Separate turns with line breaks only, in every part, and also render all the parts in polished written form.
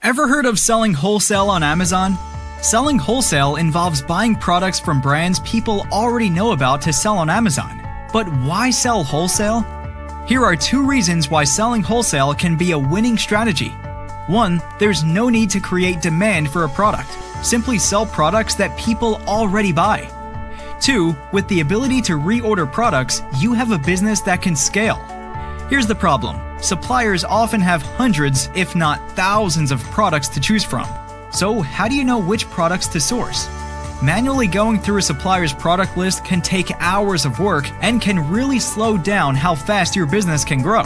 Ever heard of selling wholesale on Amazon? Selling wholesale involves buying products from brands people already know about to sell on Amazon. But why sell wholesale? Here are 2 reasons why selling wholesale can be a winning strategy. 1. There's no need to create demand for a product. Simply sell products that people already buy. 2. With the ability to reorder products, you have a business that can scale. Here's the problem. Suppliers often have hundreds, if not thousands of products to choose from. So how do you know which products to source? Manually going through a supplier's product list can take hours of work and can really slow down how fast your business can grow.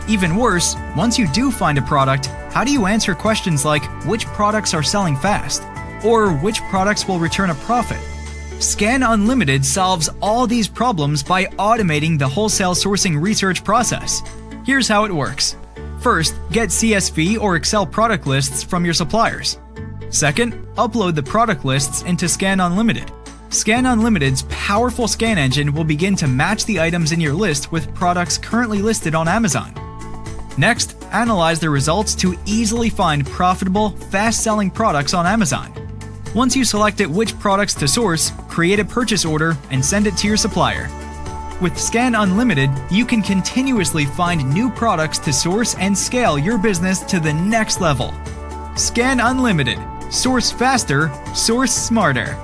Even worse, once you do find a product, how do you answer questions like which products are selling fast? Or which products will return a profit? Scan Unlimited solves all these problems by automating the wholesale sourcing research process. Here's how it works. First, get CSV or Excel product lists from your suppliers. Second, upload the product lists into Scan Unlimited. Scan Unlimited's powerful scan engine will begin to match the items in your list with products currently listed on Amazon. Next, analyze the results to easily find profitable, fast-selling products on Amazon. Once you selected which products to source, create a purchase order and send it to your supplier. With Scan Unlimited, you can continuously find new products to source and scale your business to the next level. Scan Unlimited. Source faster, source smarter.